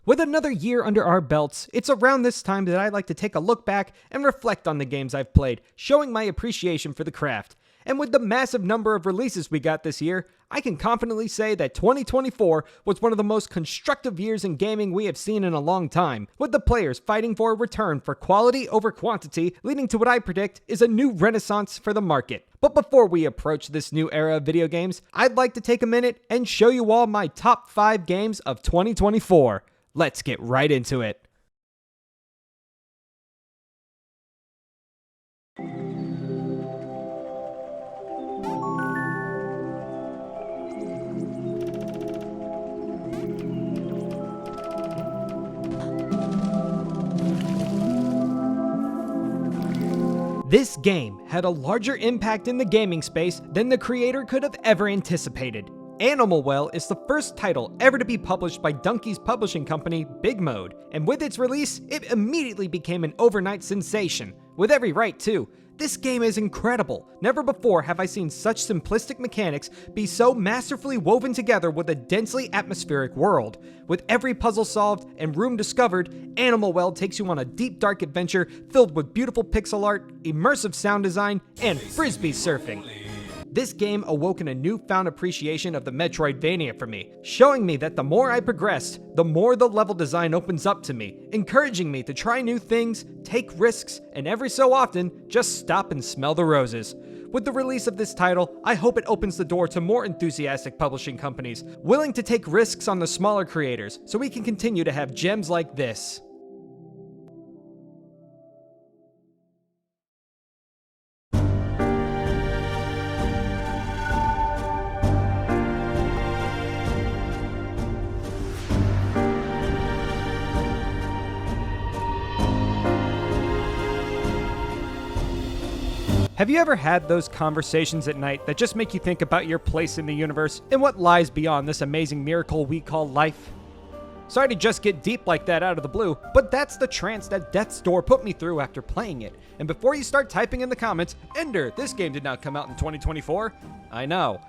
With another year under our belts, it's around this time that I like to take a look back and reflect on the games I've played, showing my appreciation for the craft. And with the massive number of releases we got this year, I can confidently say that 2024 was one of the most constructive years in gaming we have seen in a long time, with the players fighting for a return for quality over quantity, leading to what I predict is a new renaissance for the market. But before we approach this new era of video games, I'd like to take a minute and show you all my top 5 games of 2024. Let's get right into it. This game had a larger impact in the gaming space than the creator could have ever anticipated. Animal Well is the first title ever to be published by Donkey's publishing company, Big Mode, and with its release, it immediately became an overnight sensation, with every right too. This game is incredible. Never before have I seen such simplistic mechanics be so masterfully woven together with a densely atmospheric world. With every puzzle solved and room discovered, Animal Well takes you on a deep dark adventure filled with beautiful pixel art, immersive sound design, and frisbee surfing. This game awoke a newfound appreciation of the Metroidvania for me, showing me that the more I progressed, the more the level design opens up to me, encouraging me to try new things, take risks, and every so often, just stop and smell the roses. With the release of this title, I hope it opens the door to more enthusiastic publishing companies, willing to take risks on the smaller creators, so we can continue to have gems like this. Have you ever had those conversations at night that just make you think about your place in the universe and what lies beyond this amazing miracle we call life? Sorry to just get deep like that out of the blue, but that's the trance that Death's Door put me through after playing it. And before you start typing in the comments, Ender, this game did not come out in 2024. I know,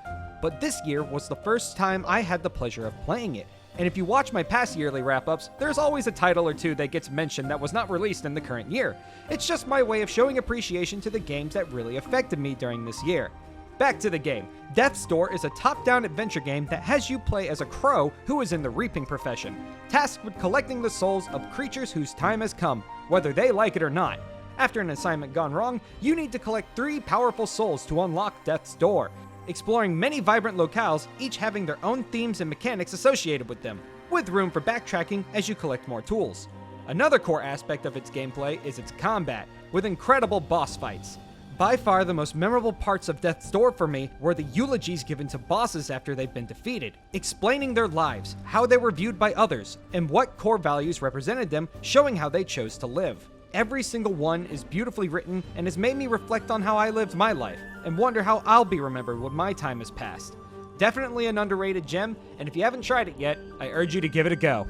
but this year was the first time I had the pleasure of playing it. And if you watch my past yearly wrap-ups, there's always a title or two that gets mentioned that was not released in the current year. It's just my way of showing appreciation to the games that really affected me during this year. Back to the game. Death's Door is a top-down adventure game that has you play as a crow who is in the reaping profession, tasked with collecting the souls of creatures whose time has come, whether they like it or not. After an assignment gone wrong, you need to collect 3 powerful souls to unlock Death's Door, exploring many vibrant locales, each having their own themes and mechanics associated with them, with room for backtracking as you collect more tools. Another core aspect of its gameplay is its combat, with incredible boss fights. By far the most memorable parts of Death's Door for me were the eulogies given to bosses after they've been defeated, explaining their lives, how they were viewed by others, and what core values represented them, showing how they chose to live. Every single one is beautifully written and has made me reflect on how I lived my life and wonder how I'll be remembered when my time has passed. Definitely an underrated gem, and if you haven't tried it yet, I urge you to give it a go.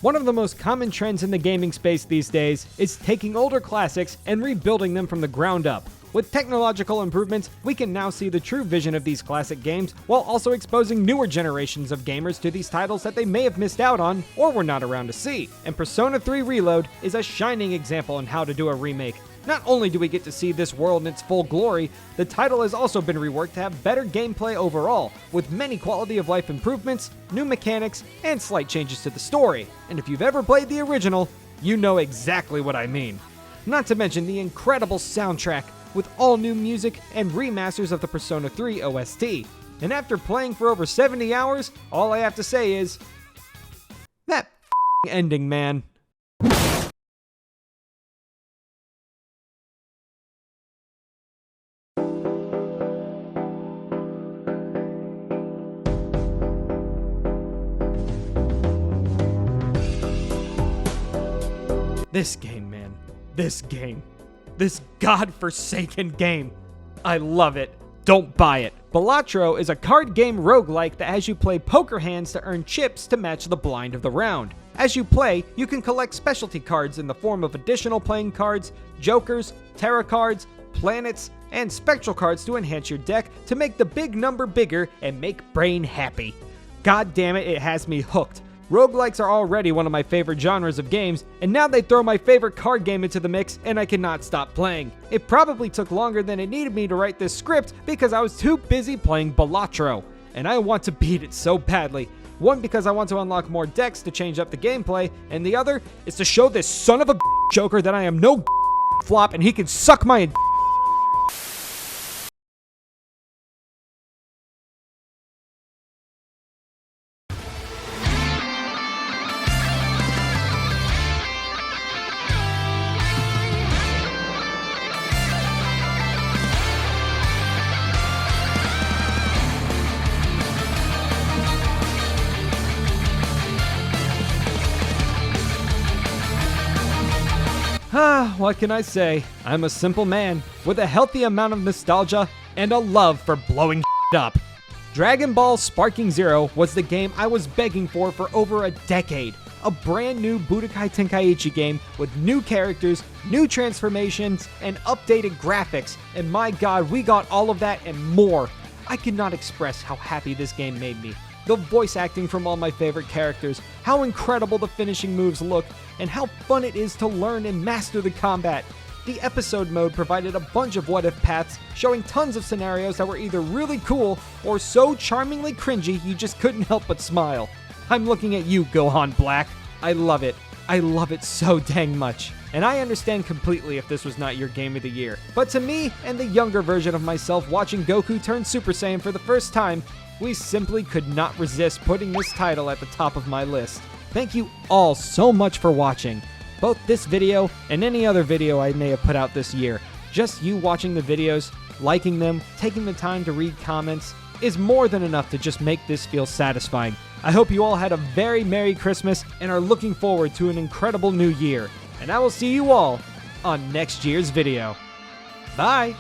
One of the most common trends in the gaming space these days is taking older classics and rebuilding them from the ground up. With technological improvements, we can now see the true vision of these classic games while also exposing newer generations of gamers to these titles that they may have missed out on or were not around to see. And Persona 3 Reload is a shining example on how to do a remake. Not only do we get to see this world in its full glory, the title has also been reworked to have better gameplay overall, with many quality of life improvements, new mechanics, and slight changes to the story. And if you've ever played the original, you know exactly what I mean. Not to mention the incredible soundtrack, with all new music and remasters of the Persona 3 OST. And after playing for over 70 hours, all I have to say is, that ending, man. This game, man. This game. this godforsaken game. I love it. Don't buy it. Balatro is a card game roguelike that has you play poker hands to earn chips to match the blind of the round. As you play, you can collect specialty cards in the form of additional playing cards, jokers, tarot cards, planets, and spectral cards to enhance your deck to make the big number bigger and make brain happy. God damn it, it has me hooked. Roguelikes are already one of my favorite genres of games, and now they throw my favorite card game into the mix, and I cannot stop playing. It probably took longer than it needed me to write this script because I was too busy playing Balatro, and I want to beat it so badly. One, because I want to unlock more decks to change up the gameplay, and the other is to show this son of a joker that I am no flop and he can suck my what can I say? I'm a simple man with a healthy amount of nostalgia and a love for blowing up. Dragon Ball Sparking Zero was the game I was begging for over a decade. A brand new Budokai Tenkaichi game with new characters, new transformations, and updated graphics. And my god, we got all of that and more. I cannot express how happy this game made me. The voice acting from all my favorite characters, how incredible the finishing moves look, and how fun it is to learn and master the combat. The episode mode provided a bunch of what-if paths, showing tons of scenarios that were either really cool or so charmingly cringy you just couldn't help but smile. I'm looking at you, Gohan Black. I love it. I love it so dang much. And I understand completely if this was not your game of the year. But to me, and the younger version of myself watching Goku turn Super Saiyan for the first time, we simply could not resist putting this title at the top of my list. Thank you all so much for watching, both this video and any other video I may have put out this year. Just you watching the videos, liking them, taking the time to read comments is more than enough to just make this feel satisfying. I hope you all had a very Merry Christmas and are looking forward to an incredible new year. And I will see you all on next year's video. Bye!